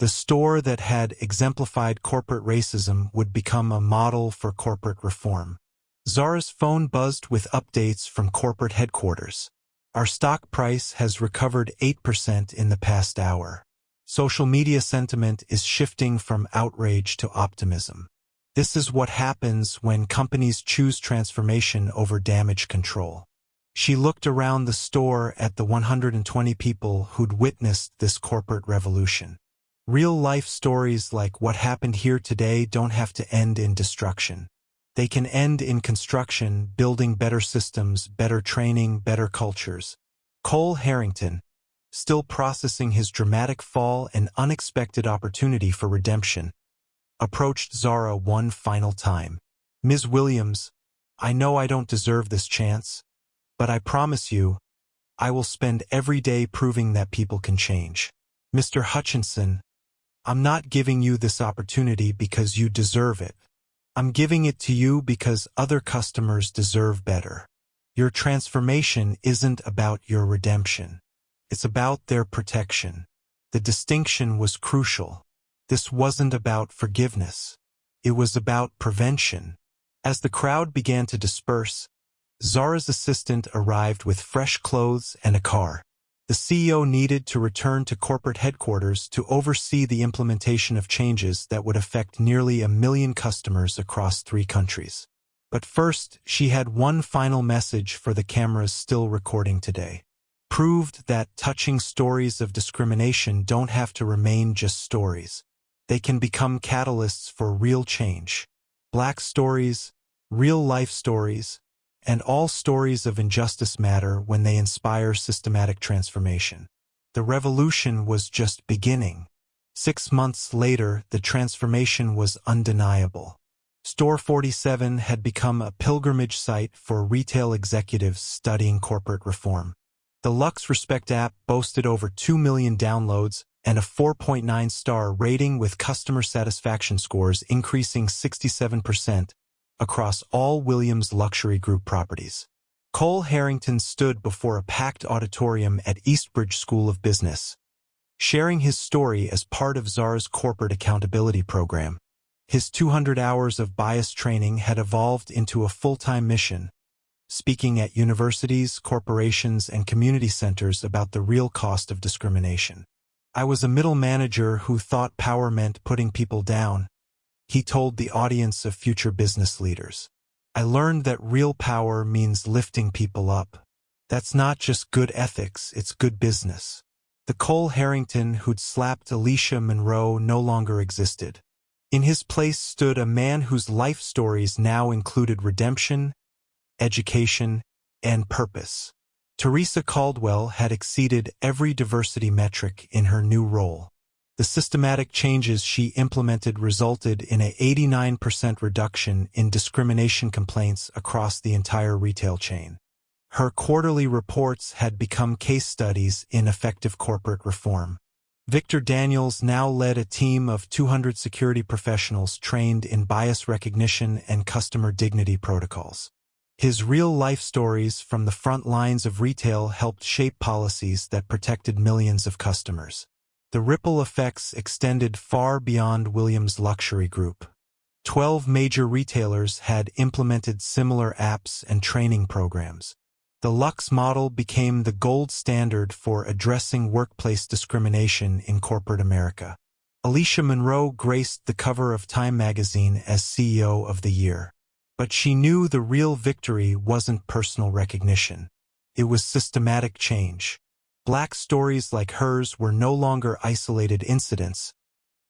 The store that had exemplified corporate racism would become a model for corporate reform. Zara's phone buzzed with updates from corporate headquarters. Our stock price has recovered 8% in the past hour. Social media sentiment is shifting from outrage to optimism. This is what happens when companies choose transformation over damage control. She looked around the store at the 120 people who'd witnessed this corporate revolution. Real-life stories like what happened here today don't have to end in destruction. They can end in construction, building better systems, better training, better cultures. Cole Harrington, still processing his dramatic fall and unexpected opportunity for redemption, approached Zara one final time. "Ms. Williams, I know I don't deserve this chance, but I promise you, I will spend every day proving that people can change. Mr. Hutchinson, I'm not giving you this opportunity because you deserve it. I'm giving it to you because other customers deserve better. Your transformation isn't about your redemption. It's about their protection." The distinction was crucial. This wasn't about forgiveness. It was about prevention. As the crowd began to disperse, Zara's assistant arrived with fresh clothes and a car. The CEO needed to return to corporate headquarters to oversee the implementation of changes that would affect nearly 1 million customers across 3 countries. But first, she had one final message for the cameras still recording today. Proved that touching stories of discrimination don't have to remain just stories. They can become catalysts for real change. Black stories, real-life stories, and all stories of injustice matter when they inspire systematic transformation. The revolution was just beginning. 6 months later, the transformation was undeniable. Store 47 had become a pilgrimage site for retail executives studying corporate reform. The Lux Respect app boasted over 2 million downloads and a 4.9-star rating with customer satisfaction scores increasing 67% across all Williams Luxury Group properties. Cole Harrington stood before a packed auditorium at Eastbridge School of Business, sharing his story as part of Zara's corporate accountability program. His 200 hours of bias training had evolved into a full-time mission, speaking at universities, corporations, and community centers about the real cost of discrimination. "I was a middle manager who thought power meant putting people down," he told the audience of future business leaders. "I learned that real power means lifting people up. That's not just good ethics, it's good business." The Cole Harrington who'd slapped Alicia Monroe no longer existed. In his place stood a man whose life stories now included redemption, education, and purpose. Teresa Caldwell had exceeded every diversity metric in her new role. The systematic changes she implemented resulted in an 89% reduction in discrimination complaints across the entire retail chain. Her quarterly reports had become case studies in effective corporate reform. Victor Daniels now led a team of 200 security professionals trained in bias recognition and customer dignity protocols. His real-life stories from the front lines of retail helped shape policies that protected millions of customers. The ripple effects extended far beyond Williams Luxury Group. 12 major retailers had implemented similar apps and training programs. The Lux model became the gold standard for addressing workplace discrimination in corporate America. Alicia Monroe graced the cover of Time magazine as CEO of the Year. But she knew the real victory wasn't personal recognition. It was systematic change. Black stories like hers were no longer isolated incidents,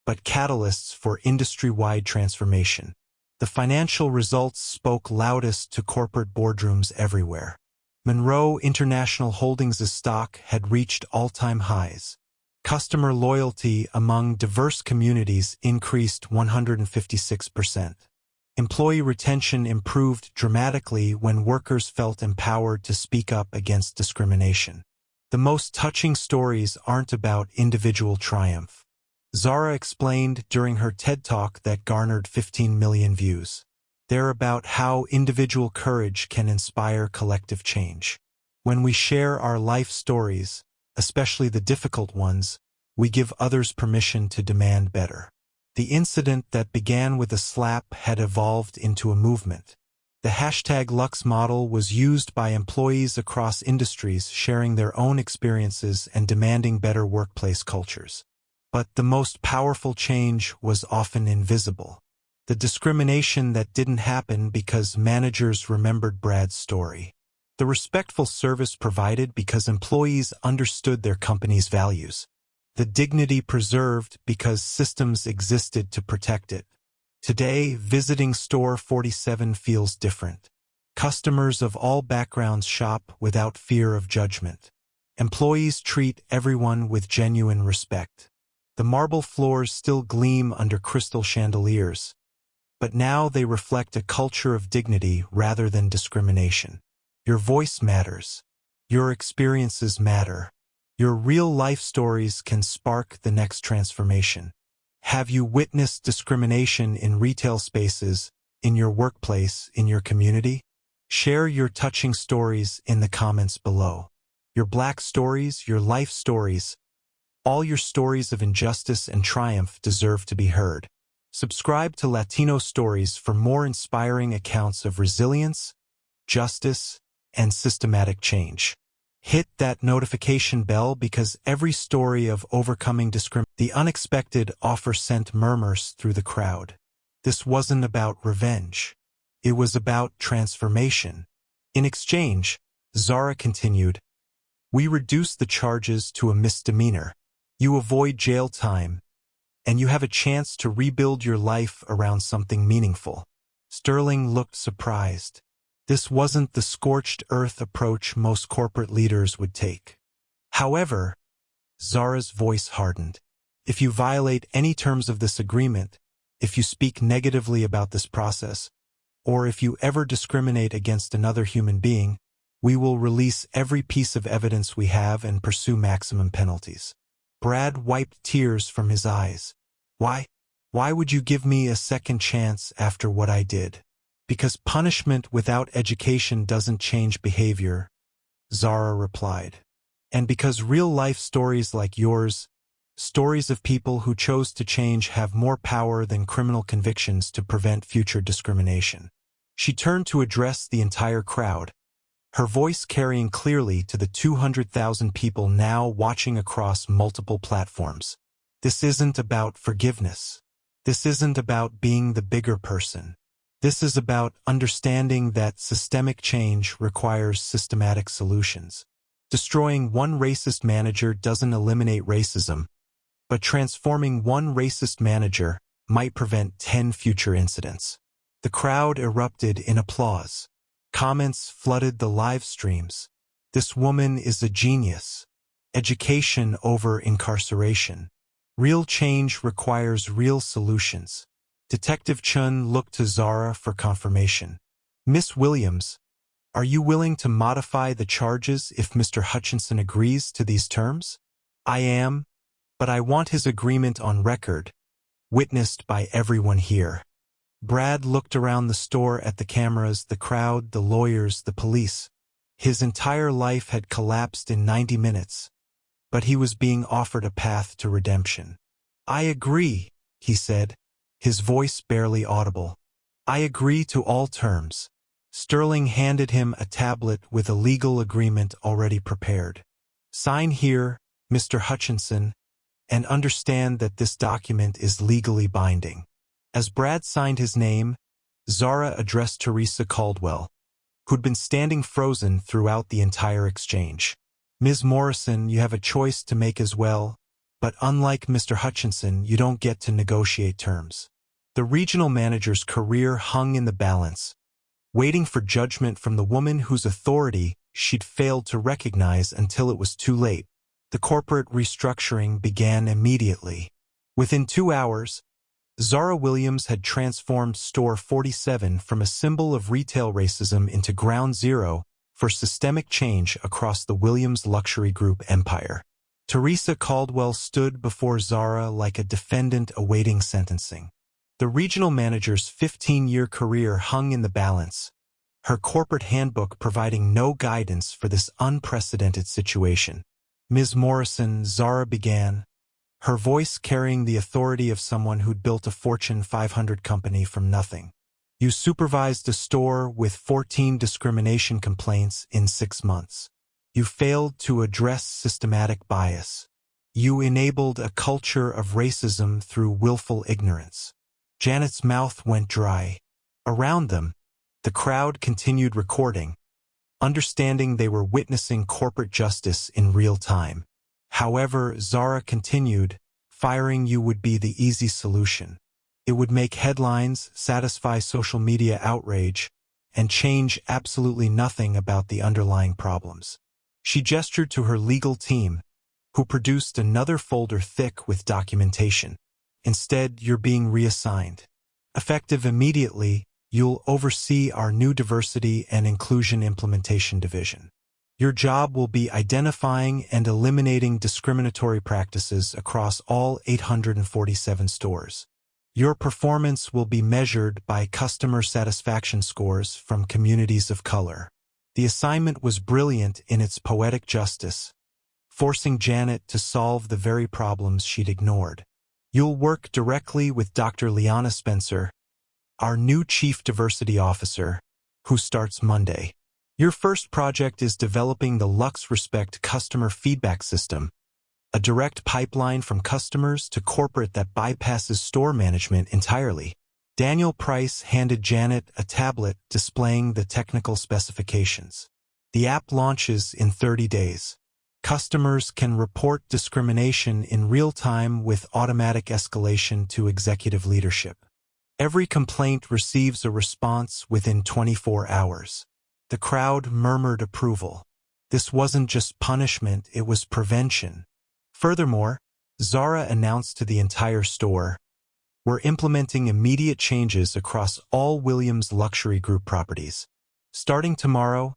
but catalysts for industry-wide transformation. The financial results spoke loudest to corporate boardrooms everywhere. Monroe International Holdings' stock had reached all-time highs. Customer loyalty among diverse communities increased 156%. Employee retention improved dramatically when workers felt empowered to speak up against discrimination. The most touching stories aren't about individual triumph. Zara explained during her TED Talk that garnered 15 million views. They're about how individual courage can inspire collective change. When we share our life stories, especially the difficult ones, we give others permission to demand better. The incident that began with a slap had evolved into a movement. The hashtag Lux model was used by employees across industries sharing their own experiences and demanding better workplace cultures. But the most powerful change was often invisible. The discrimination that didn't happen because managers remembered Brad's story. The respectful service provided because employees understood their company's values. The dignity preserved because systems existed to protect it. Today, visiting store 47 feels different. Customers of all backgrounds shop without fear of judgment. Employees treat everyone with genuine respect. The marble floors still gleam under crystal chandeliers, but now they reflect a culture of dignity rather than discrimination. Your voice matters. Your experiences matter. Your real-life stories can spark the next transformation. Have you witnessed discrimination in retail spaces, in your workplace, in your community? Share your touching stories in the comments below. Your Black stories, your life stories, all your stories of injustice and triumph deserve to be heard. Subscribe to Latino Stories for more inspiring accounts of resilience, justice, and systematic change. Hit that notification bell because every story of overcoming discrimination, the unexpected offer sent murmurs through the crowd. This wasn't about revenge. It was about transformation. In exchange, Zara continued, we reduce the charges to a misdemeanor. You avoid jail time, and you have a chance to rebuild your life around something meaningful. Sterling looked surprised. This wasn't the scorched earth approach most corporate leaders would take. However, Zara's voice hardened. If you violate any terms of this agreement, if you speak negatively about this process, or if you ever discriminate against another human being, we will release every piece of evidence we have and pursue maximum penalties. Brad wiped tears from his eyes. Why? Why would you give me a second chance after what I did? Because punishment without education doesn't change behavior, Zara replied. And because real-life stories like yours, stories of people who chose to change, have more power than criminal convictions to prevent future discrimination. She turned to address the entire crowd, her voice carrying clearly to the 200,000 people now watching across multiple platforms. This isn't about forgiveness. This isn't about being the bigger person. This is about understanding that systemic change requires systematic solutions. Destroying one racist manager doesn't eliminate racism, but transforming one racist manager might prevent 10 future incidents. The crowd erupted in applause. Comments flooded the live streams. This woman is a genius. Education over incarceration. Real change requires real solutions. Detective Chun looked to Zara for confirmation. Miss Williams, are you willing to modify the charges if Mr. Hutchinson agrees to these terms? I am, but I want his agreement on record, witnessed by everyone here. Brad looked around the store at the cameras, the crowd, the lawyers, the police. His entire life had collapsed in 90 minutes, but he was being offered a path to redemption. I agree, he said, his voice barely audible. I agree to all terms. Sterling handed him a tablet with a legal agreement already prepared. Sign here, Mr. Hutchinson, and understand that this document is legally binding. As Brad signed his name, Zara addressed Teresa Caldwell, who'd been standing frozen throughout the entire exchange. Ms. Morrison, you have a choice to make as well, but unlike Mr. Hutchinson, you don't get to negotiate terms. The regional manager's career hung in the balance, waiting for judgment from the woman whose authority she'd failed to recognize until it was too late. The corporate restructuring began immediately. Within 2 hours, Zara Williams had transformed Store 47 from a symbol of retail racism into ground zero for systemic change across the Williams luxury group empire. Teresa Caldwell stood before Zara like a defendant awaiting sentencing. The regional manager's 15-year career hung in the balance, her corporate handbook providing no guidance for this unprecedented situation. Ms. Morrison, Zara began, her voice carrying the authority of someone who'd built a Fortune 500 company from nothing. You supervised a store with 14 discrimination complaints in 6 months. You failed to address systematic bias. You enabled a culture of racism through willful ignorance. Janet's mouth went dry. Around them, the crowd continued recording, understanding they were witnessing corporate justice in real time. However, Zara continued, firing you would be the easy solution. It would make headlines, satisfy social media outrage, and change absolutely nothing about the underlying problems. She gestured to her legal team, who produced another folder thick with documentation. Instead, you're being reassigned. Effective immediately, you'll oversee our new diversity and inclusion implementation division. Your job will be identifying and eliminating discriminatory practices across all 847 stores. Your performance will be measured by customer satisfaction scores from communities of color. The assignment was brilliant in its poetic justice, forcing Janet to solve the very problems she'd ignored. You'll work directly with Dr. Liana Spencer, our new Chief Diversity Officer, who starts Monday. Your first project is developing the Lux Respect customer feedback system, a direct pipeline from customers to corporate that bypasses store management entirely. Daniel Price handed Janet a tablet displaying the technical specifications. The app launches in 30 days. Customers can report discrimination in real time with automatic escalation to executive leadership. Every complaint receives a response within 24 hours. The crowd murmured approval. This wasn't just punishment, it was prevention. Furthermore, Zara announced to the entire store, "We're implementing immediate changes across all Williams Luxury Group properties. Starting tomorrow,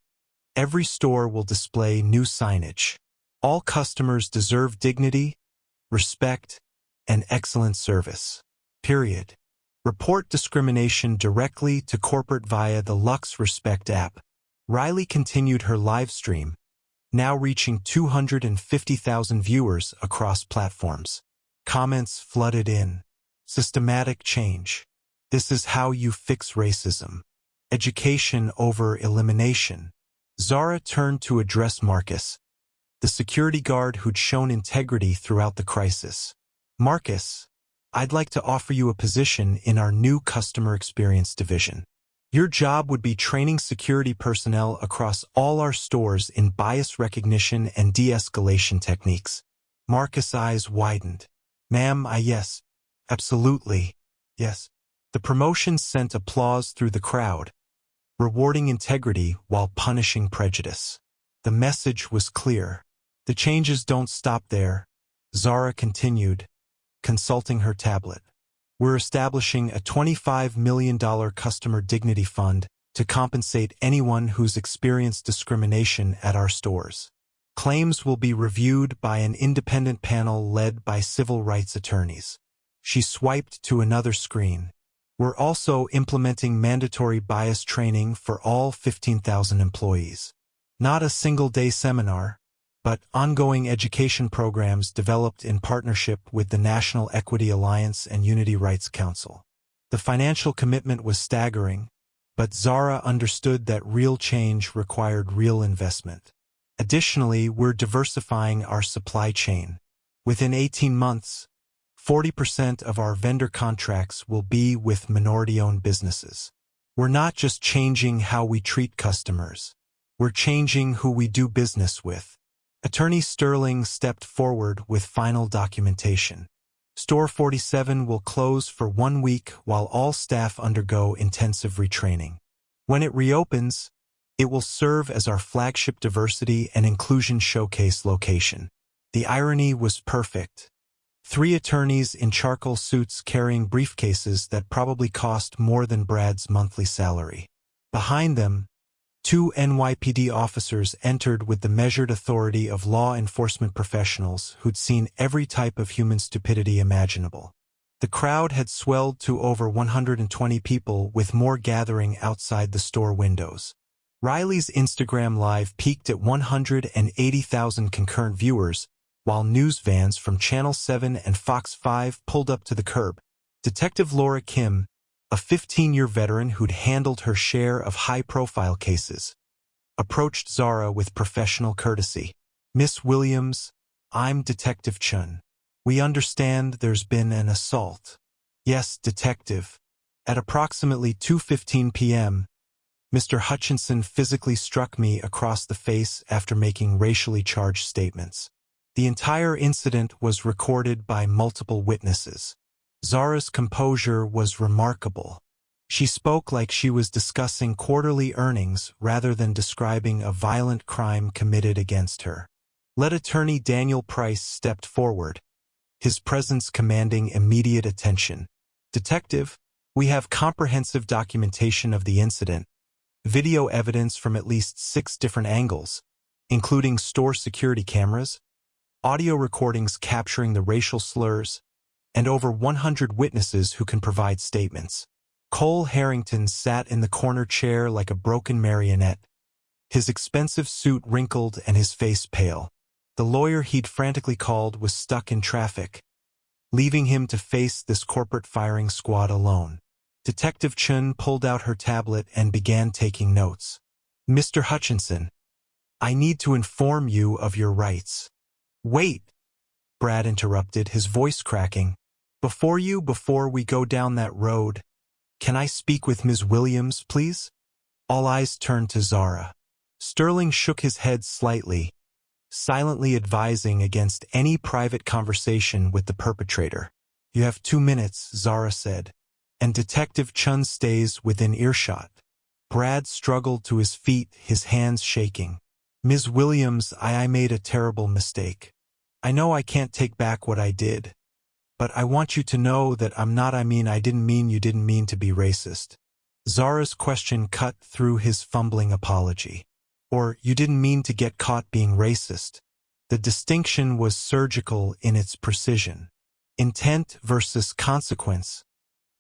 every store will display new signage. All customers deserve dignity, respect, and excellent service. Period. Report discrimination directly to corporate via the Lux Respect app." Riley continued her live stream, now reaching 250,000 viewers across platforms. Comments flooded in. Systematic change. This is how you fix racism. Education over elimination. Zara turned to address Marcus, the security guard who'd shown integrity throughout the crisis. "Marcus, I'd like to offer you a position in our new customer experience division. Your job would be training security personnel across all our stores in bias recognition and de-escalation techniques." Marcus' eyes widened. "Ma'am, yes. Absolutely. Yes." The promotion sent applause through the crowd, rewarding integrity while punishing prejudice. The message was clear. The changes don't stop there, Zara continued, consulting her tablet. "We're establishing a $25 million customer dignity fund to compensate anyone who's experienced discrimination at our stores. Claims will be reviewed by an independent panel led by civil rights attorneys." She swiped to another screen. "We're also implementing mandatory bias training for all 15,000 employees. Not a single-day seminar, but ongoing education programs developed in partnership with the National Equity Alliance and Unity Rights Council." The financial commitment was staggering, but Zara understood that real change required real investment. "Additionally, we're diversifying our supply chain. Within 18 months, 40% of our vendor contracts will be with minority-owned businesses. We're not just changing how we treat customers. We're changing who we do business with." Attorney Sterling stepped forward with final documentation. "Store 47 will close for 1 week while all staff undergo intensive retraining. When it reopens, it will serve as our flagship diversity and inclusion showcase location." The irony was perfect. 3 attorneys in charcoal suits carrying briefcases that probably cost more than Brad's monthly salary. Behind them, 2 NYPD officers entered with the measured authority of law enforcement professionals who'd seen every type of human stupidity imaginable. The crowd had swelled to over 120 people, with more gathering outside the store windows. Riley's Instagram Live peaked at 180,000 concurrent viewers, while news vans from Channel 7 and Fox 5 pulled up to the curb. Detective Laura Kim, a 15-year veteran who'd handled her share of high-profile cases, approached Zara with professional courtesy. "Miss Williams, I'm Detective Chun. We understand there's been an assault." "Yes, Detective." At approximately 2:15 p.m., Mr. Hutchinson physically struck me across the face after making racially charged statements. The entire incident was recorded by multiple witnesses. Zara's composure was remarkable. She spoke like she was discussing quarterly earnings rather than describing a violent crime committed against her. Lead Attorney Daniel Price stepped forward, his presence commanding immediate attention. "Detective, we have comprehensive documentation of the incident, video evidence from at least 6 different angles, including store security cameras, audio recordings capturing the racial slurs, and over 100 witnesses who can provide statements." Cole Harrington sat in the corner chair like a broken marionette, his expensive suit wrinkled and his face pale. The lawyer he'd frantically called was stuck in traffic, leaving him to face this corporate firing squad alone. Detective Chun pulled out her tablet and began taking notes. "Mr. Hutchinson, I need to inform you of your rights." "Wait," Brad interrupted, his voice cracking. Before we go down that road, can I speak with Ms. Williams, please?" All eyes turned to Zara. Sterling shook his head slightly, silently advising against any private conversation with the perpetrator. "You have 2 minutes, Zara said, and Detective Chun stays within earshot." Brad struggled to his feet, his hands shaking. "Ms. Williams, I made a terrible mistake. I know I can't take back what I did, but I want you to know that I didn't mean you didn't mean to be racist." Zara's question cut through his fumbling apology. "Or you didn't mean to get caught being racist." The distinction was surgical in its precision. Intent versus consequence.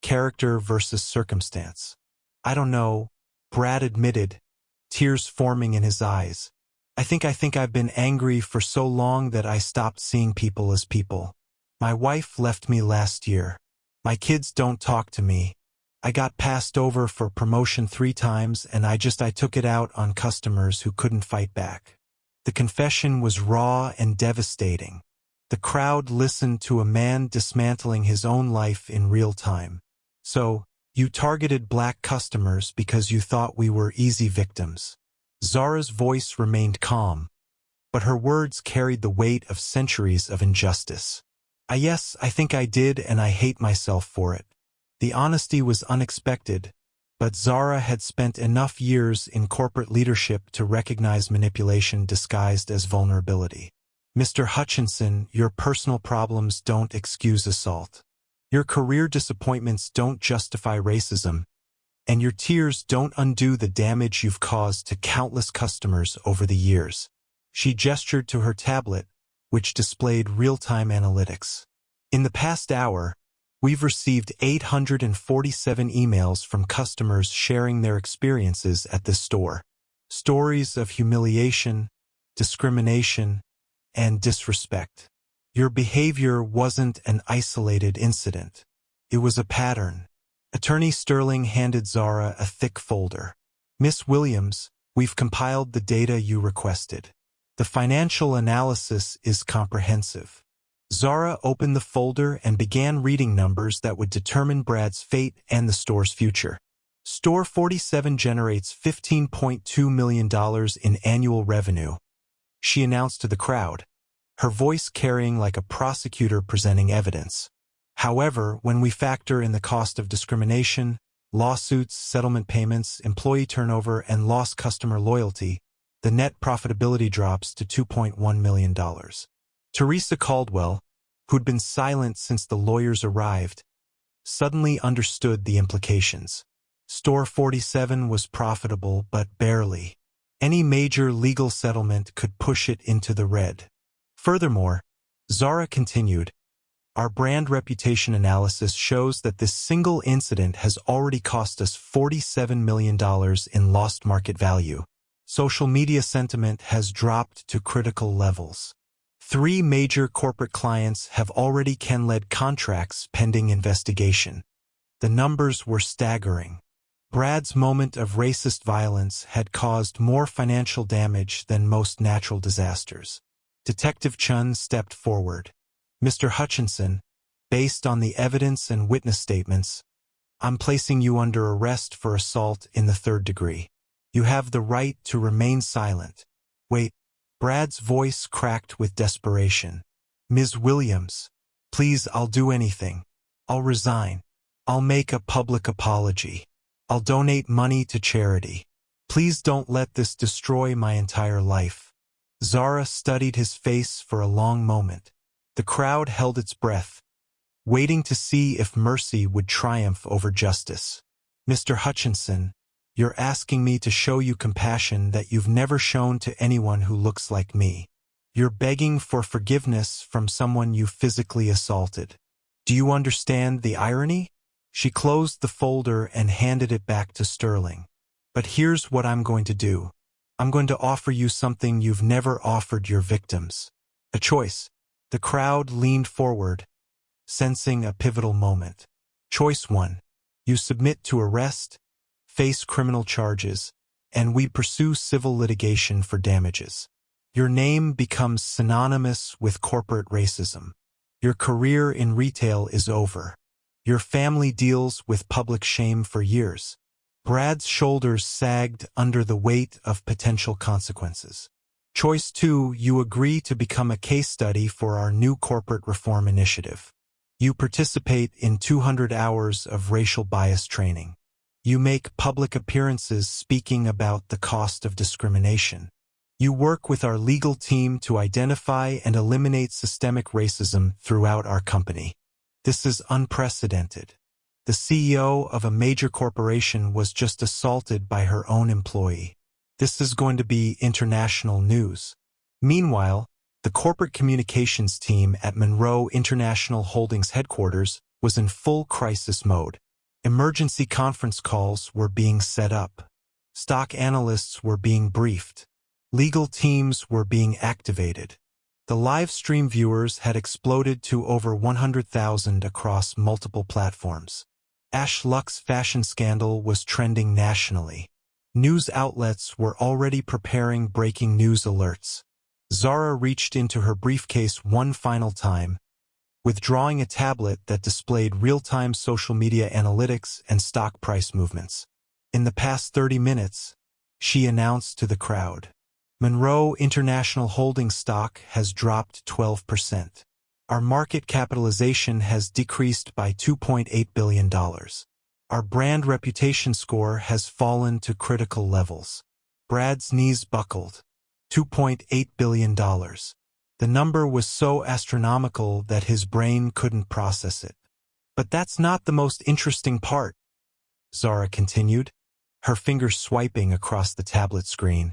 Character versus circumstance. "I don't know," Brad admitted, tears forming in his eyes. I think I've been angry for so long that I stopped seeing people as people. My wife left me last year. My kids don't talk to me. I got passed over for promotion 3 times and I took it out on customers who couldn't fight back." The confession was raw and devastating. The crowd listened to a man dismantling his own life in real time. "So, you targeted black customers because you thought we were easy victims." Zara's voice remained calm, but her words carried the weight of centuries of injustice. Yes, I think I did, and I hate myself for it." The honesty was unexpected, but Zara had spent enough years in corporate leadership to recognize manipulation disguised as vulnerability. "Mr. Hutchinson, your personal problems don't excuse assault. Your career disappointments don't justify racism, and your tears don't undo the damage you've caused to countless customers over the years." She gestured to her tablet, which displayed real-time analytics. "In the past hour, we've received 847 emails from customers sharing their experiences at this store. Stories of humiliation, discrimination, and disrespect. Your behavior wasn't an isolated incident. It was a pattern." Attorney Sterling handed Zara a thick folder. "Miss Williams, we've compiled the data you requested. The financial analysis is comprehensive." Zara opened the folder and began reading numbers that would determine Brad's fate and the store's future. Store 47 generates $15.2 million in annual revenue, she announced to the crowd, her voice carrying like a prosecutor presenting evidence. "However, when we factor in the cost of discrimination, lawsuits, settlement payments, employee turnover, and lost customer loyalty, the net profitability drops to $2.1 million. Teresa Caldwell, who'd been silent since the lawyers arrived, suddenly understood the implications. Store 47 was profitable, but barely. Any major legal settlement could push it into the red. Furthermore, Zara continued, our brand reputation analysis shows that this single incident has already cost us $47 million in lost market value. Social media sentiment has dropped to critical levels. 3 major corporate clients have already canceled contracts pending investigation. The numbers were staggering. Brad's moment of racist violence had caused more financial damage than most natural disasters. Detective Chun stepped forward. Mr. Hutchinson, based on the evidence and witness statements, I'm placing you under arrest for assault in the 3rd degree. You have the right to remain silent. Wait. Brad's voice cracked with desperation. Ms. Williams, please, I'll do anything. I'll resign. I'll make a public apology. I'll donate money to charity. Please don't let this destroy my entire life. Zara studied his face for a long moment. The crowd held its breath, waiting to see if mercy would triumph over justice. Mr. Hutchinson, you're asking me to show you compassion that you've never shown to anyone who looks like me. You're begging for forgiveness from someone you physically assaulted. Do you understand the irony? She closed the folder and handed it back to Sterling. But here's what I'm going to do. I'm going to offer you something you've never offered your victims. A choice. The crowd leaned forward, sensing a pivotal moment. Choice 1. You submit to arrest, face criminal charges, and we pursue civil litigation for damages. Your name becomes synonymous with corporate racism. Your career in retail is over. Your family deals with public shame for years. Brad's shoulders sagged under the weight of potential consequences. Choice 2, you agree to become a case study for our new corporate reform initiative. You participate in 200 hours of racial bias training. You make public appearances speaking about the cost of discrimination. You work with our legal team to identify and eliminate systemic racism throughout our company. This is unprecedented. The CEO of a major corporation was just assaulted by her own employee. This is going to be international news. Meanwhile, the corporate communications team at Monroe International Holdings headquarters was in full crisis mode. Emergency conference calls were being set up. Stock analysts were being briefed. Legal teams were being activated. The live stream viewers had exploded to over 100,000 across multiple platforms. Ash Luck's fashion scandal was trending nationally. News outlets were already preparing breaking news alerts. Zara reached into her briefcase one final time, withdrawing a tablet that displayed real-time social media analytics and stock price movements. In the past 30 minutes, she announced to the crowd, Monroe International Holdings stock has dropped 12%. Our market capitalization has decreased by $2.8 billion. Our brand reputation score has fallen to critical levels. Brad's knees buckled. $2.8 billion. The number was so astronomical that his brain couldn't process it. But that's not the most interesting part, Zara continued, her fingers swiping across the tablet screen.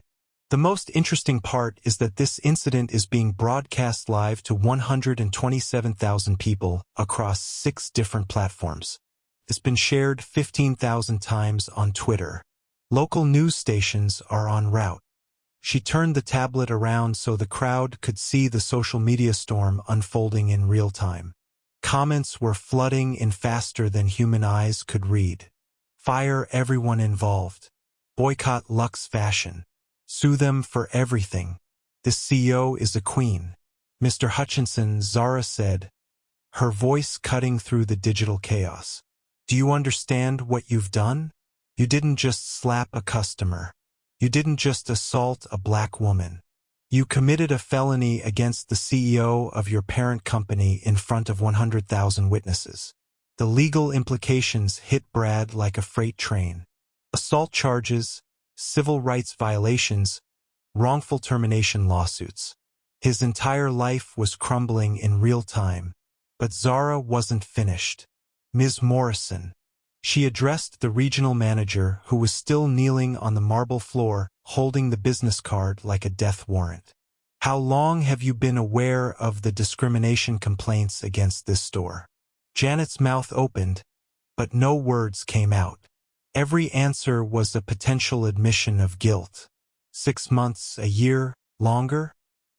The most interesting part is that this incident is being broadcast live to 127,000 people across 6 different platforms. It's been shared 15,000 times on Twitter. Local news stations are en route. She turned the tablet around so the crowd could see the social media storm unfolding in real time. Comments were flooding in faster than human eyes could read. Fire everyone involved. Boycott Luxe fashion. Sue them for everything. This CEO is a queen. Mr. Hutchinson, Zara said, her voice cutting through the digital chaos. Do you understand what you've done? You didn't just slap a customer. You didn't just assault a black woman. You committed a felony against the CEO of your parent company in front of 100,000 witnesses. The legal implications hit Brad like a freight train. Assault charges, civil rights violations, wrongful termination lawsuits. His entire life was crumbling in real time. But Zara wasn't finished. Ms. Morrison. She addressed the regional manager who was still kneeling on the marble floor, holding the business card like a death warrant. How long have you been aware of the discrimination complaints against this store? Janet's mouth opened, but no words came out. Every answer was a potential admission of guilt. 6 months, a year, longer?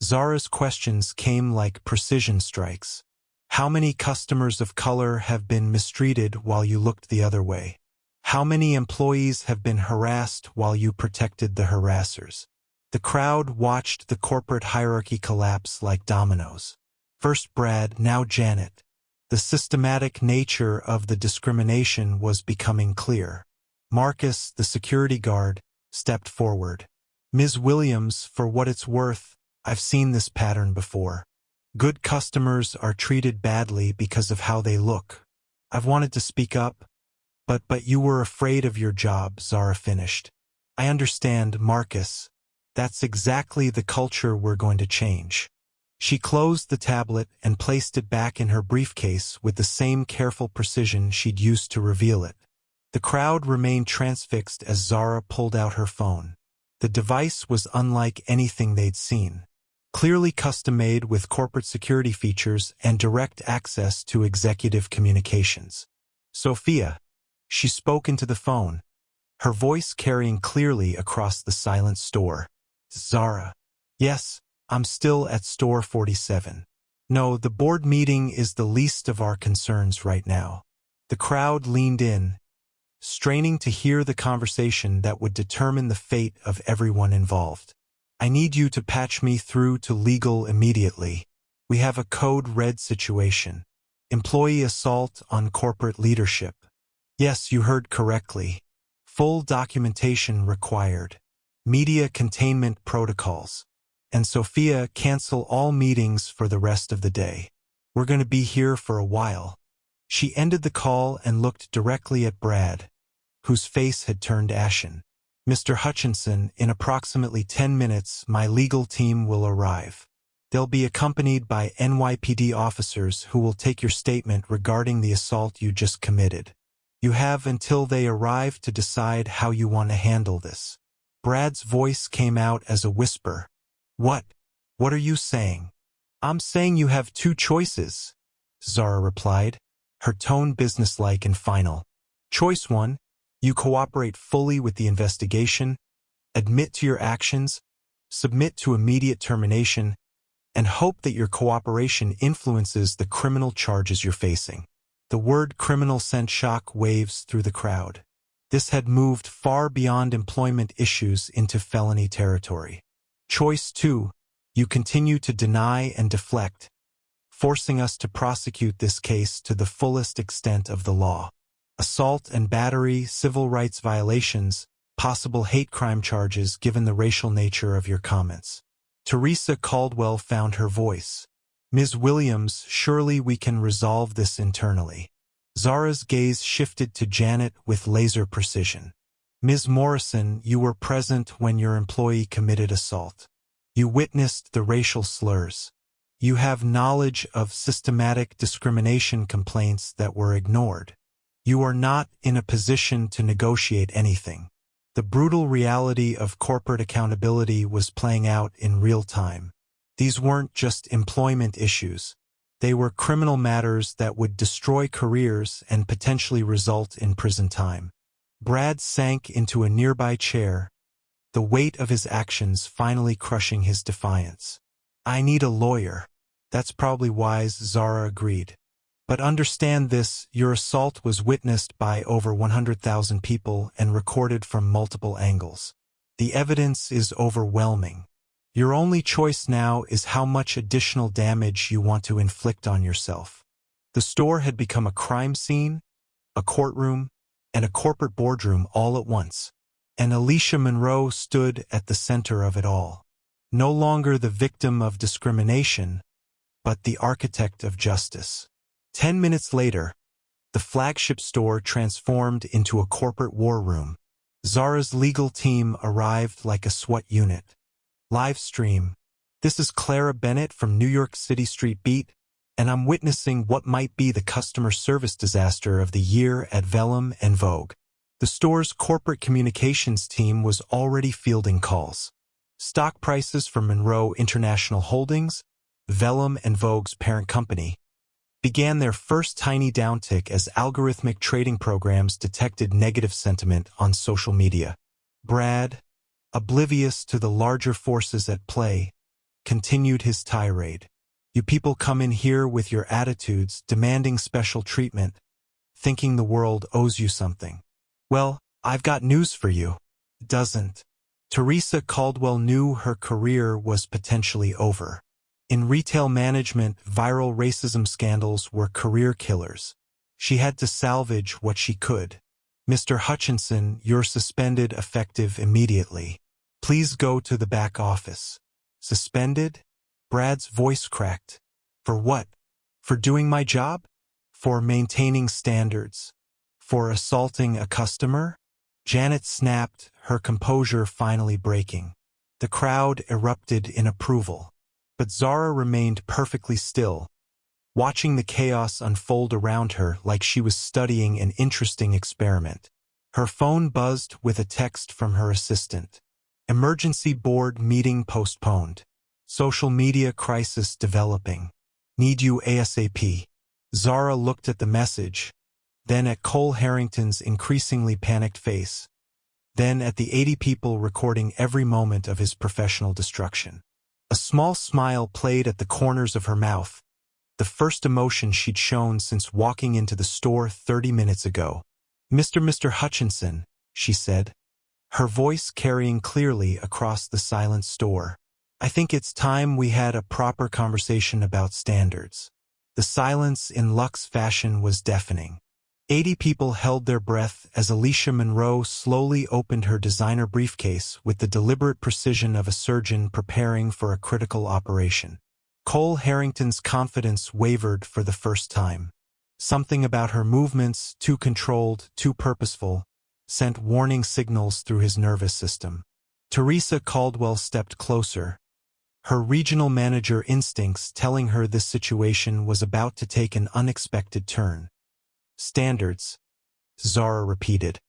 Zara's questions came like precision strikes. How many customers of color have been mistreated while you looked the other way? How many employees have been harassed while you protected the harassers? The crowd watched the corporate hierarchy collapse like dominoes. First Brad, now Janet. The systematic nature of the discrimination was becoming clear. Marcus, the security guard, stepped forward. Ms. Williams, for what it's worth, I've seen this pattern before. Good customers are treated badly because of how they look. I've wanted to speak up, but you were afraid of your job, Zara finished. I understand, Marcus. That's exactly the culture we're going to change. She closed the tablet and placed it back in her briefcase with the same careful precision she'd used to reveal it. The crowd remained transfixed as Zara pulled out her phone. The device was unlike anything they'd seen. Clearly custom-made with corporate security features and direct access to executive communications. Sophia. She spoke into the phone, her voice carrying clearly across the silent store. Zara. Yes, I'm still at store 47. No, the board meeting is the least of our concerns right now. The crowd leaned in, straining to hear the conversation that would determine the fate of everyone involved. I need you to patch me through to legal immediately. We have a code red situation. Employee assault on corporate leadership. Yes, you heard correctly. Full documentation required. Media containment protocols. And Sophia, cancel all meetings for the rest of the day. We're going to be here for a while. She ended the call and looked directly at Brad, whose face had turned ashen. Mr. Hutchinson, in approximately 10 minutes, my legal team will arrive. They'll be accompanied by NYPD officers who will take your statement regarding the assault you just committed. You have until they arrive to decide how you want to handle this. Brad's voice came out as a whisper. What? What are you saying? I'm saying you have two choices, Zara replied, her tone businesslike and final. Choice 1. You cooperate fully with the investigation, admit to your actions, submit to immediate termination, and hope that your cooperation influences the criminal charges you're facing. The word criminal sent shock waves through the crowd. This had moved far beyond employment issues into felony territory. Choice 2. You continue to deny and deflect, forcing us to prosecute this case to the fullest extent of the law. Assault and battery, civil rights violations, possible hate crime charges given the racial nature of your comments. Teresa Caldwell found her voice. Ms. Williams, surely we can resolve this internally. Zara's gaze shifted to Janet with laser precision. Ms. Morrison, you were present when your employee committed assault. You witnessed the racial slurs. You have knowledge of systematic discrimination complaints that were ignored. You are not in a position to negotiate anything. The brutal reality of corporate accountability was playing out in real time. These weren't just employment issues. They were criminal matters that would destroy careers and potentially result in prison time. Brad sank into a nearby chair, the weight of his actions finally crushing his defiance. I need a lawyer. That's probably wise, Zara agreed. But understand this, your assault was witnessed by over 100,000 people and recorded from multiple angles. The evidence is overwhelming. Your only choice now is how much additional damage you want to inflict on yourself. The store had become a crime scene, a courtroom, and a corporate boardroom all at once. And Alicia Monroe stood at the center of it all. No longer the victim of discrimination, but the architect of justice. 10 minutes later, the flagship store transformed into a corporate war room. Zara's legal team arrived like a SWAT unit. Live stream. This is Clara Bennett from New York City Street Beat, and I'm witnessing what might be the customer service disaster of the year at Vellum and Vogue. The store's corporate communications team was already fielding calls. Stock prices for Monroe International Holdings, Vellum and Vogue's parent company, began their first tiny downtick as algorithmic trading programs detected negative sentiment on social media. Brad, oblivious to the larger forces at play, continued his tirade. You people come in here with your attitudes, demanding special treatment, thinking the world owes you something. Well, I've got news for you. It doesn't. Teresa Caldwell knew her career was potentially over. In retail management, viral racism scandals were career killers. She had to salvage what she could. Mr. Hutchinson, you're suspended effective immediately. Please go to the back office. Suspended? Brad's voice cracked. For what? For doing my job? For maintaining standards? For assaulting a customer? Janet snapped, her composure finally breaking. The crowd erupted in approval. But Zara remained perfectly still, watching the chaos unfold around her like she was studying an interesting experiment. Her phone buzzed with a text from her assistant. Emergency board meeting postponed. Social media crisis developing. Need you ASAP. Zara looked at the message, then at Cole Harrington's increasingly panicked face, then at the 80 people recording every moment of his professional destruction. A small smile played at the corners of her mouth, the first emotion she'd shown since walking into the store 30 minutes ago. Mr. Hutchinson, she said, her voice carrying clearly across the silent store. I think it's time we had a proper conversation about standards. The silence in Luxe fashion was deafening. 80 people held their breath as Alicia Monroe slowly opened her designer briefcase with the deliberate precision of a surgeon preparing for a critical operation. Cole Harrington's confidence wavered for the first time. Something about her movements, too controlled, too purposeful, sent warning signals through his nervous system. Teresa Caldwell stepped closer, her regional manager instincts telling her this situation was about to take an unexpected turn. Standards, Zara repeated,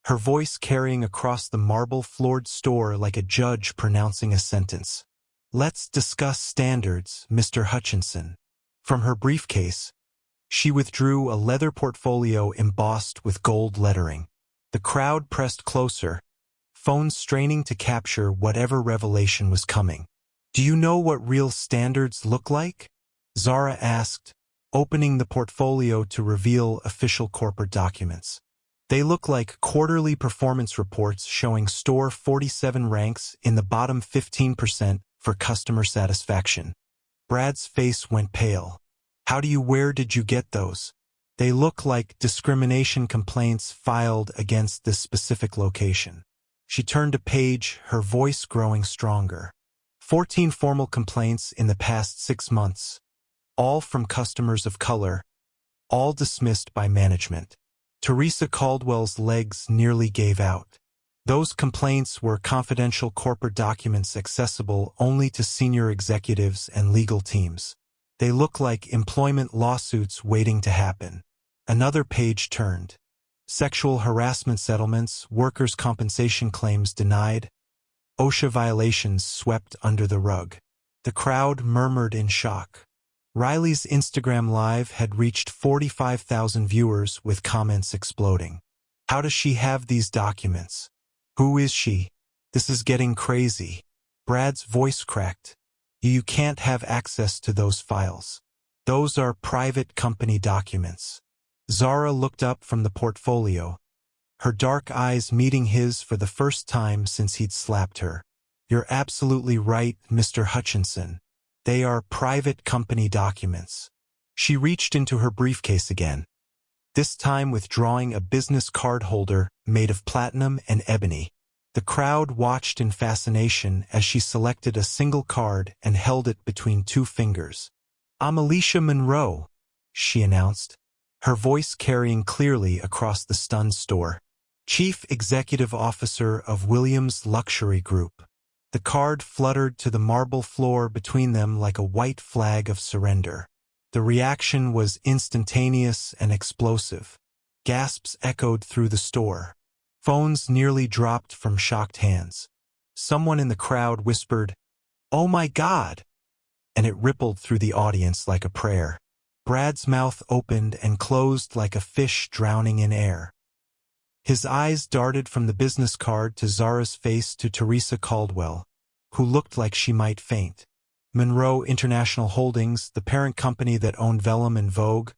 her voice carrying across the marble-floored store like a judge pronouncing a sentence. Let's discuss standards, Mr. Hutchinson. From her briefcase, she withdrew a leather portfolio embossed with gold lettering. The crowd pressed closer, phones straining to capture whatever revelation was coming. Do you know what real standards look like? Zara asked, opening the portfolio to reveal official corporate documents. They look like quarterly performance reports showing store 47 ranks in the bottom 15% for customer satisfaction. Brad's face went pale. Where did you get those? They look like discrimination complaints filed against this specific location. She turned a page, her voice growing stronger. 14 formal complaints in the past 6 months, all from customers of color, all dismissed by management. Teresa Caldwell's legs nearly gave out. Those complaints were confidential corporate documents accessible only to senior executives and legal teams. They look like employment lawsuits waiting to happen. Another page turned. Sexual harassment settlements, workers' compensation claims denied, OSHA violations swept under the rug. The crowd murmured in shock. Riley's Instagram Live had reached 45,000 viewers with comments exploding. How does she have these documents? Who is she? This is getting crazy. Brad's voice cracked. You can't have access to those files. Those are private company documents. Zara looked up from the portfolio, her dark eyes meeting his for the first time since he'd slapped her. You're absolutely right, Mr. Hutchinson. They are private company documents. She reached into her briefcase again, this time withdrawing a business card holder made of platinum and ebony. The crowd watched in fascination as she selected a single card and held it between 2 fingers. I'm Alicia Monroe, she announced, her voice carrying clearly across the stunned store. Chief Executive Officer of Williams Luxury Group. The card fluttered to the marble floor between them like a white flag of surrender. The reaction was instantaneous and explosive. Gasps echoed through the store. Phones nearly dropped from shocked hands. Someone in the crowd whispered, "Oh my God!" and it rippled through the audience like a prayer. Brad's mouth opened and closed like a fish drowning in air. His eyes darted from the business card to Zara's face to Teresa Caldwell, who looked like she might faint. Monroe International Holdings, the parent company that owned Vellum and Vogue,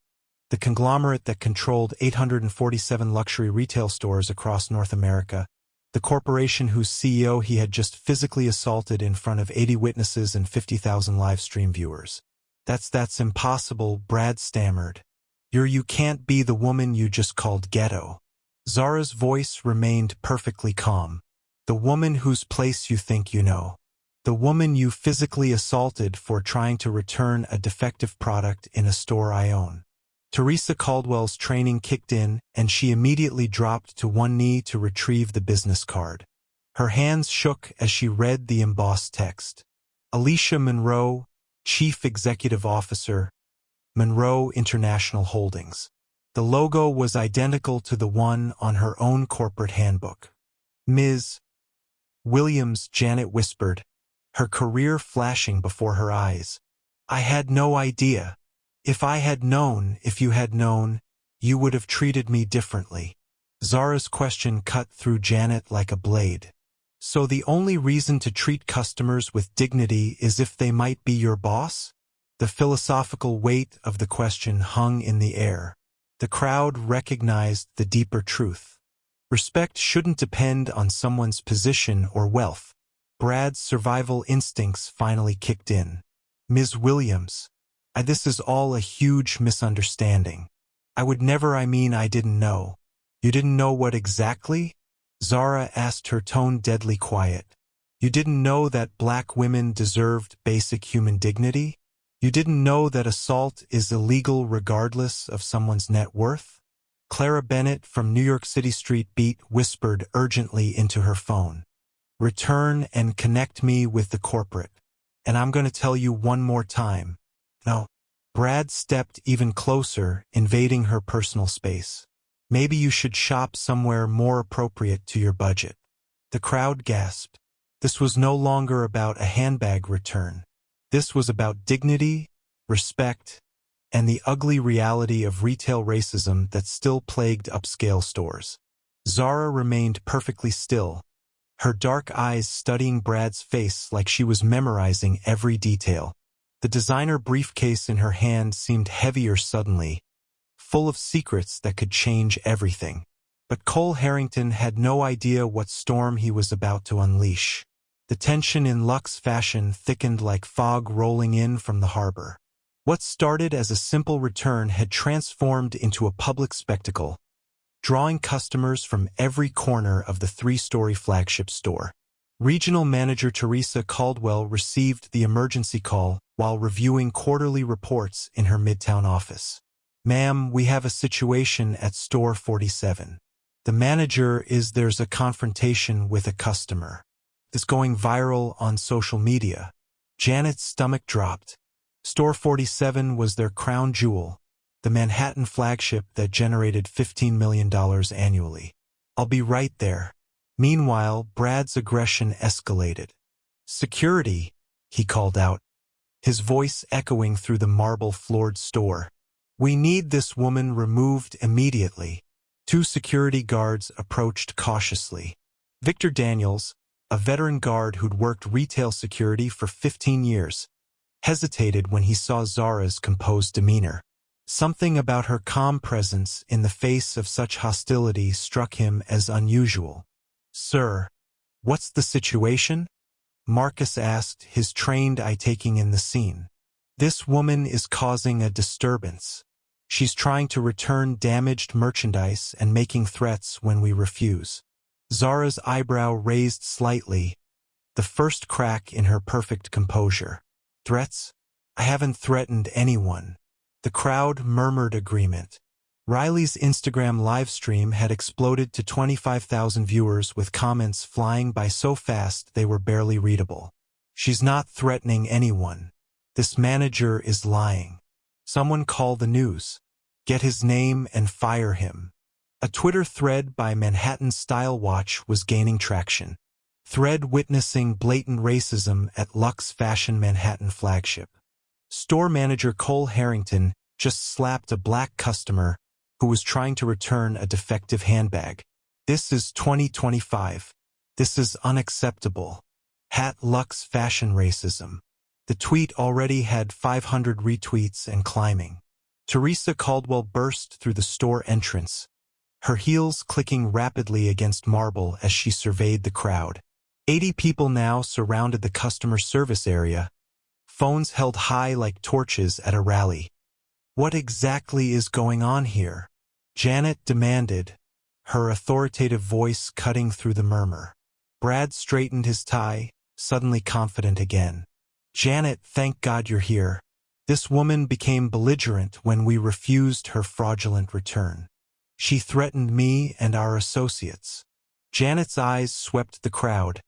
the conglomerate that controlled 847 luxury retail stores across North America, the corporation whose CEO he had just physically assaulted in front of 80 witnesses and 50,000 live stream viewers. That's impossible, Brad stammered. You can't be the woman you just called ghetto. Zara's voice remained perfectly calm. The woman whose place you think you know. The woman you physically assaulted for trying to return a defective product in a store I own. Teresa Caldwell's training kicked in, and she immediately dropped to one knee to retrieve the business card. Her hands shook as she read the embossed text. Alicia Monroe, Chief Executive Officer, Monroe International Holdings. The logo was identical to the one on her own corporate handbook. Ms. Williams, Janet whispered, her career flashing before her eyes. I had no idea. If you had known, you would have treated me differently. Zara's question cut through Janet like a blade. So the only reason to treat customers with dignity is if they might be your boss? The philosophical weight of the question hung in the air. The crowd recognized the deeper truth. Respect shouldn't depend on someone's position or wealth. Brad's survival instincts finally kicked in. Ms. Williams, this is all a huge misunderstanding. I didn't know. You didn't know what exactly? Zara asked, her tone deadly quiet. You didn't know that black women deserved basic human dignity? You didn't know that assault is illegal regardless of someone's net worth? Clara Bennett from New York City Street Beat whispered urgently into her phone. Return and connect me with the corporate. And I'm going to tell you one more time. No. Brad stepped even closer, invading her personal space. Maybe you should shop somewhere more appropriate to your budget. The crowd gasped. This was no longer about a handbag return. This was about dignity, respect, and the ugly reality of retail racism that still plagued upscale stores. Zara remained perfectly still, her dark eyes studying Brad's face like she was memorizing every detail. The designer briefcase in her hand seemed heavier suddenly, full of secrets that could change everything. But Cole Harrington had no idea what storm he was about to unleash. The tension in luxe fashion thickened like fog rolling in from the harbor. What started as a simple return had transformed into a public spectacle, drawing customers from every corner of the three-story flagship store. Regional Manager Teresa Caldwell received the emergency call while reviewing quarterly reports in her Midtown office. Ma'am, we have a situation at store 47. The manager there's a confrontation with a customer. It's going viral on social media. Janet's stomach dropped. Store 47 was their crown jewel, the Manhattan flagship that generated $15 million annually. I'll be right there. Meanwhile, Brad's aggression escalated. Security, he called out, his voice echoing through the marble-floored store. We need this woman removed immediately. Two security guards approached cautiously. Victor Daniels, a veteran guard who'd worked retail security for 15 years, hesitated when he saw Zara's composed demeanor. Something about her calm presence in the face of such hostility struck him as unusual. Sir, what's the situation? Marcus asked, his trained eye taking in the scene. This woman is causing a disturbance. She's trying to return damaged merchandise and making threats when we refuse. Zara's eyebrow raised slightly, the first crack in her perfect composure. Threats? I haven't threatened anyone. The crowd murmured agreement. Riley's Instagram livestream had exploded to 25,000 viewers with comments flying by so fast they were barely readable. She's not threatening anyone. This manager is lying. Someone call the news. Get his name and fire him. A Twitter thread by Manhattan Style Watch was gaining traction. Thread witnessing blatant racism at luxe fashion Manhattan flagship. Store manager Cole Harrington just slapped a black customer who was trying to return a defective handbag. This is 2025. This is unacceptable. Luxe fashion racism. The tweet already had 500 retweets and climbing. Teresa Caldwell burst through the store entrance, her heels clicking rapidly against marble as she surveyed the crowd. 80 people now surrounded the customer service area, phones held high like torches at a rally. "What exactly is going on here?" Janet demanded, her authoritative voice cutting through the murmur. Brad straightened his tie, suddenly confident again. "Janet, thank God you're here. This woman became belligerent when we refused her fraudulent return. She threatened me and our associates." Janet's eyes swept the crowd,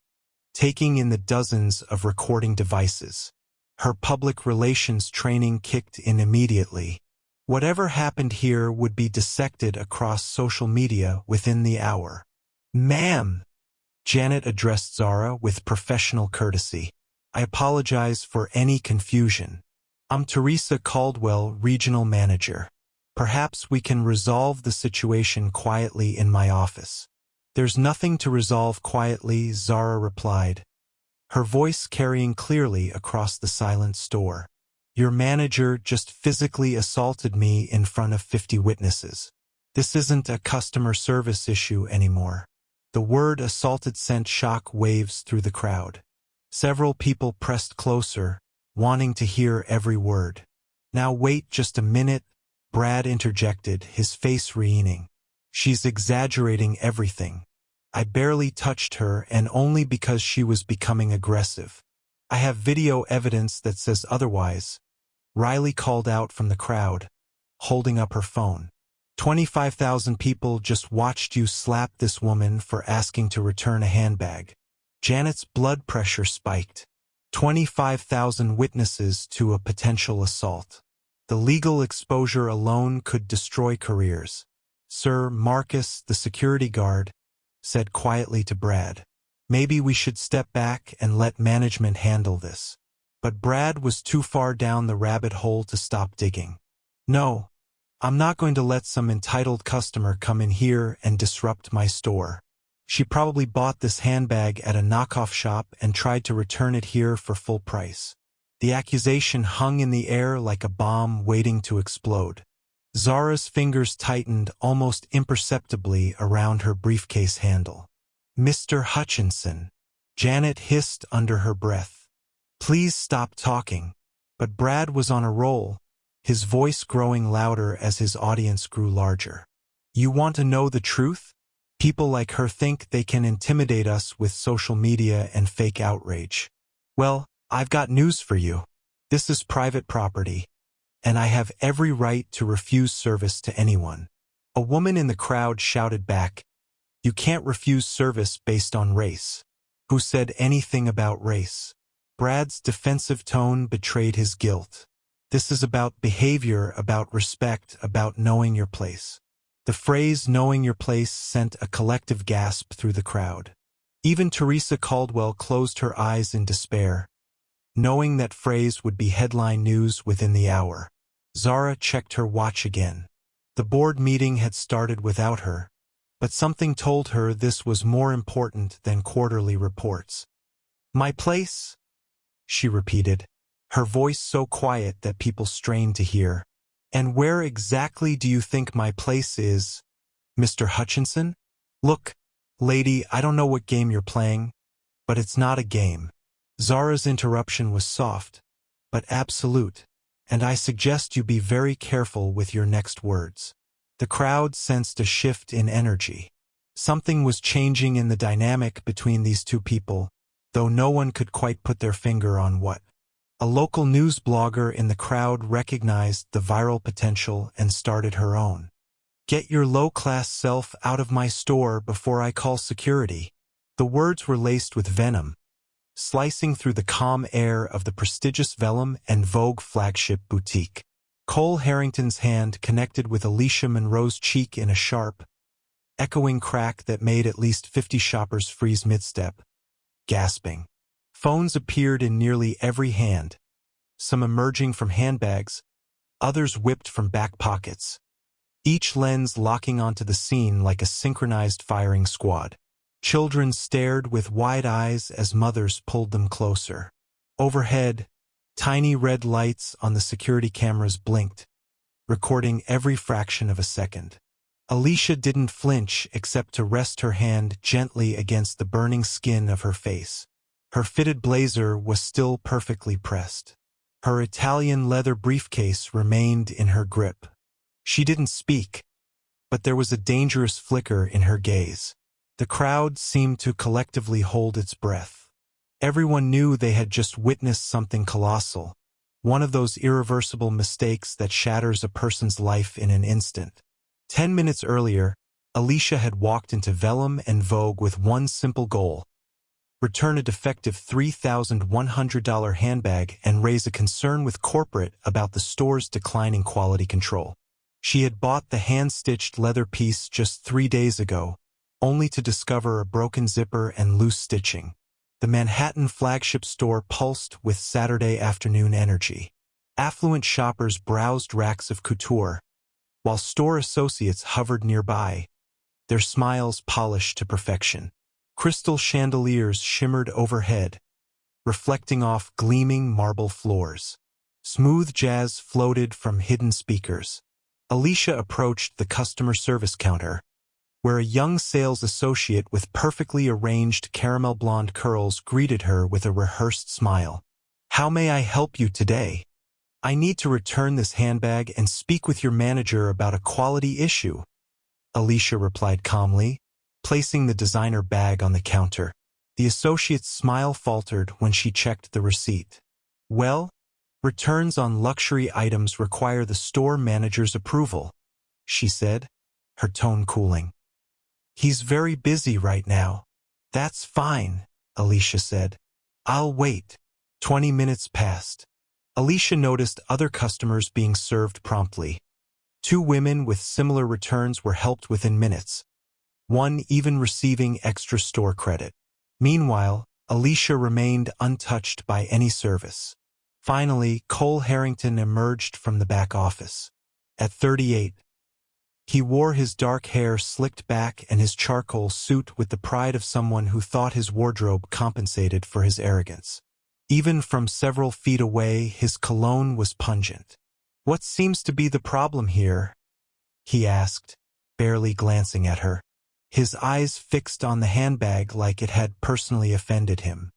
taking in the dozens of recording devices. Her public relations training kicked in immediately. Whatever happened here would be dissected across social media within the hour. "Ma'am," Janet addressed Zara with professional courtesy, "I apologize for any confusion. I'm Teresa Caldwell, Regional Manager. Perhaps we can resolve the situation quietly in my office." "There's nothing to resolve quietly," Zara replied, her voice carrying clearly across the silent store. "Your manager just physically assaulted me in front of 50 witnesses. This isn't a customer service issue anymore." The word assaulted sent shock waves through the crowd. Several people pressed closer, wanting to hear every word. "Now wait just a minute," Brad interjected, his face wreathing. "She's exaggerating everything. I barely touched her, and only because she was becoming aggressive. I have video evidence that says otherwise," Riley called out from the crowd, holding up her phone. 25,000 people just watched you slap this woman for asking to return a handbag." Janet's blood pressure spiked. 25,000 witnesses to a potential assault. The legal exposure alone could destroy careers. Sir Marcus, the security guard, said quietly to Brad, "Maybe we should step back and let management handle this." But Brad was too far down the rabbit hole to stop digging. "No, I'm not going to let some entitled customer come in here and disrupt my store. She probably bought this handbag at a knockoff shop and tried to return it here for full price." The accusation hung in the air like a bomb waiting to explode. Zara's fingers tightened almost imperceptibly around her briefcase handle. "Mr. Hutchinson," Janet hissed under her breath, "please stop talking." But Brad was on a roll, his voice growing louder as his audience grew larger. "You want to know the truth? People like her think they can intimidate us with social media and fake outrage. Well, I've got news for you. This is private property, and I have every right to refuse service to anyone." A woman in the crowd shouted back, "You can't refuse service based on race." "Who said anything about race?" Brad's defensive tone betrayed his guilt. "This is about behavior, about respect, about knowing your place." The phrase "knowing your place" sent a collective gasp through the crowd. Even Teresa Caldwell closed her eyes in despair, knowing that phrase would be headline news within the hour. Zara checked her watch again. The board meeting had started without her, but something told her this was more important than quarterly reports. "My place?" she repeated, her voice so quiet that people strained to hear. "And where exactly do you think my place is, Mr. Hutchinson?" "Look, lady, I don't know what game you're playing, but it's not a game." Zara's interruption was soft, but absolute, "and I suggest you be very careful with your next words." The crowd sensed a shift in energy. Something was changing in the dynamic between these two people, though no one could quite put their finger on what. A local news blogger in the crowd recognized the viral potential and started her own. "Get your low-class self out of my store before I call security." The words were laced with venom, slicing through the calm air of the prestigious Vellum and Vogue flagship boutique. Cole Harrington's hand connected with Alicia Monroe's cheek in a sharp, echoing crack that made at least 50 shoppers freeze mid-step, gasping. Phones appeared in nearly every hand, some emerging from handbags, others whipped from back pockets, each lens locking onto the scene like a synchronized firing squad. Children stared with wide eyes as mothers pulled them closer. Overhead, Tiny red lights on the security cameras blinked, recording every fraction of a second. Alicia didn't flinch except to rest her hand gently against the burning skin of her face. Her fitted blazer was still perfectly pressed. Her Italian leather briefcase remained in her grip. She didn't speak, but there was a dangerous flicker in her gaze. The crowd seemed to collectively hold its breath. Everyone knew they had just witnessed something colossal, one of those irreversible mistakes that shatters a person's life in an instant. 10 minutes earlier, Alicia had walked into Vellum and Vogue with one simple goal: return a defective $3,100 handbag and raise a concern with corporate about the store's declining quality control. She had bought the hand-stitched leather piece just 3 days ago, only to discover a broken zipper and loose stitching. The Manhattan flagship store pulsed with Saturday afternoon energy. Affluent shoppers browsed racks of couture, while store associates hovered nearby, their smiles polished to perfection. Crystal chandeliers shimmered overhead, reflecting off gleaming marble floors. Smooth jazz floated from hidden speakers. Alicia approached the customer service counter, where a young sales associate with perfectly arranged caramel blonde curls greeted her with a rehearsed smile. "How may I help you today? I need to return this handbag and speak with your manager about a quality issue," Alicia replied calmly, placing the designer bag on the counter. The associate's smile faltered when she checked the receipt. "Well, returns on luxury items require the store manager's approval," she said, her tone cooling. "He's very busy right now." "That's fine," Alicia said. "I'll wait." 20 minutes passed. Alicia noticed other customers being served promptly. 2 women with similar returns were helped within minutes, one even receiving extra store credit. Meanwhile, Alicia remained untouched by any service. Finally, Cole Harrington emerged from the back office. At 38, he wore his dark hair slicked back and his charcoal suit with the pride of someone who thought his wardrobe compensated for his arrogance. Even from several feet away, his cologne was pungent. "What seems to be the problem here?" he asked, barely glancing at her. His eyes fixed on the handbag like it had personally offended him.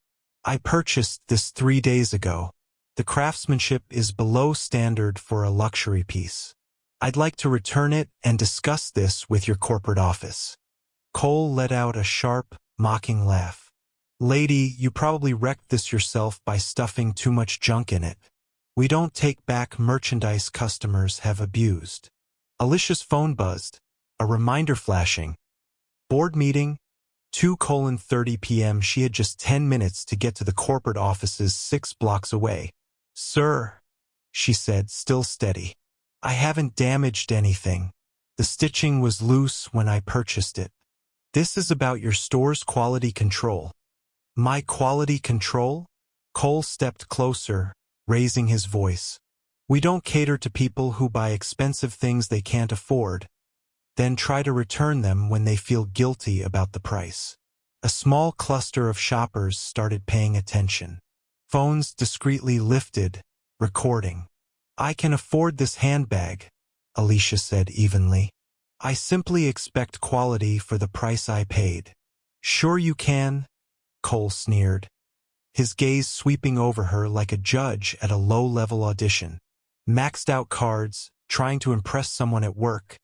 "I purchased this 3 days ago. The craftsmanship is below standard for a luxury piece. I'd like to return it and discuss this with your corporate office." Cole let out a sharp, mocking laugh. "Lady, you probably wrecked this yourself by stuffing too much junk in it. We don't take back merchandise customers have abused." Alicia's phone buzzed, a reminder flashing. Board meeting, 2:30 p.m. She had just 10 minutes to get to the corporate offices 6 blocks away. "Sir," she said, still steady, "I haven't damaged anything. The stitching was loose when I purchased it. This is about your store's quality control." "My quality control?" Cole stepped closer, raising his voice. "We don't cater to people who buy expensive things they can't afford, then try to return them when they feel guilty about the price." A small cluster of shoppers started paying attention. Phones discreetly lifted, recording. "I can afford this handbag," Alicia said evenly. "I simply expect quality for the price I paid." "Sure you can," Cole sneered, his gaze sweeping over her like a judge at a low-level audition. "Maxed out cards, trying to impress someone at work.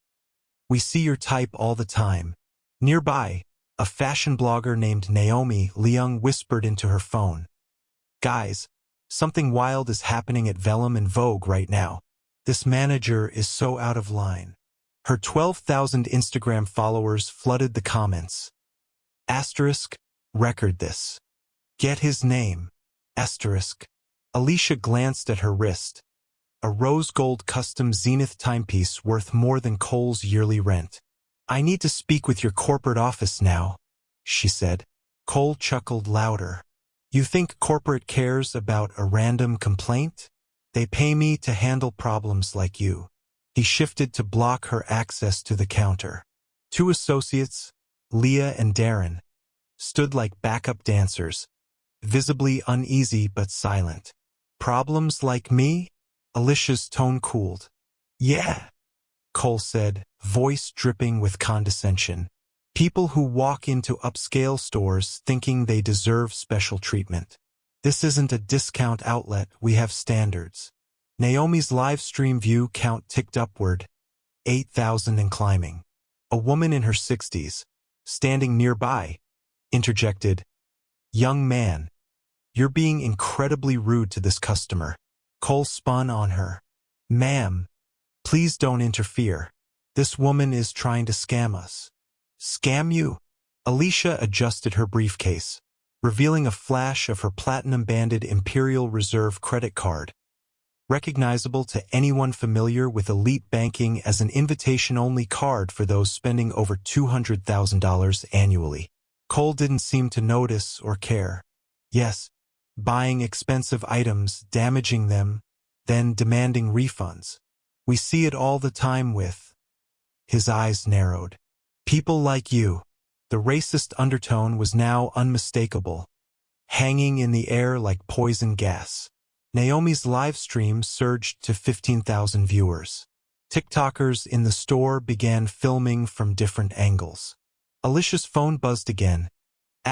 We see your type all the time." Nearby, a fashion blogger named Naomi Leung whispered into her phone, "Guys, something wild is happening at Vellum and Vogue right now. This manager is so out of line." Her 12,000 Instagram followers flooded the comments. Asterisk, record this. Get his name. Asterisk. Alicia glanced at her wrist. A rose gold custom Zenith timepiece worth more than Cole's yearly rent. "I need to speak with your corporate office now," she said. Cole chuckled louder. "You think corporate cares about a random complaint? They pay me to handle problems like you." He shifted to block her access to the counter. 2 associates, Leah and Darren, stood like backup dancers, visibly uneasy but silent. Problems like me? Alicia's tone cooled. Yeah, Cole said, voice dripping with condescension. People who walk into upscale stores thinking they deserve special treatment. This isn't a discount outlet, we have standards. Naomi's live stream view count ticked upward, 8,000 and climbing. A woman in her 60s, standing nearby, interjected, "Young man, you're being incredibly rude to this customer." Cole spun on her. "Ma'am, please don't interfere. This woman is trying to scam us." "Scam you?" Alicia adjusted her briefcase, revealing a flash of her platinum-banded Imperial Reserve credit card, recognizable to anyone familiar with elite banking as an invitation-only card for those spending over $200,000 annually. Cole didn't seem to notice or care. Yes, buying expensive items, damaging them, then demanding refunds. We see it all the time with... His eyes narrowed. People like you. The racist undertone was now unmistakable, hanging in the air like poison gas. Naomi's live stream surged to 15,000 viewers. TikTokers in the store began filming from different angles. Alicia's phone buzzed again. ***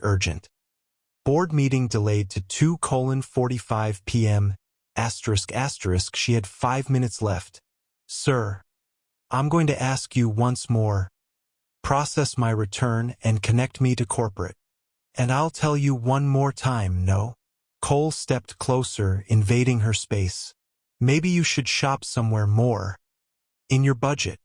urgent. Board meeting delayed to 2:45 p.m. ***. She had 5 minutes left. "Sir, I'm going to ask you once more. Process my return and connect me to corporate. And I'll tell you one more time, no?" Cole stepped closer, invading her space. "Maybe you should shop somewhere more in your budget."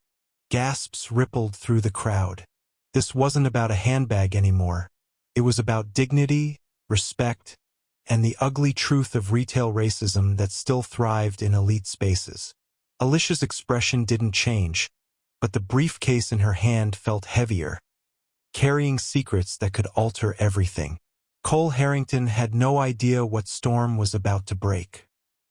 Gasps rippled through the crowd. This wasn't about a handbag anymore. It was about dignity, respect, and the ugly truth of retail racism that still thrived in elite spaces. Alicia's expression didn't change, but the briefcase in her hand felt heavier, carrying secrets that could alter everything. Cole Harrington had no idea what storm was about to break.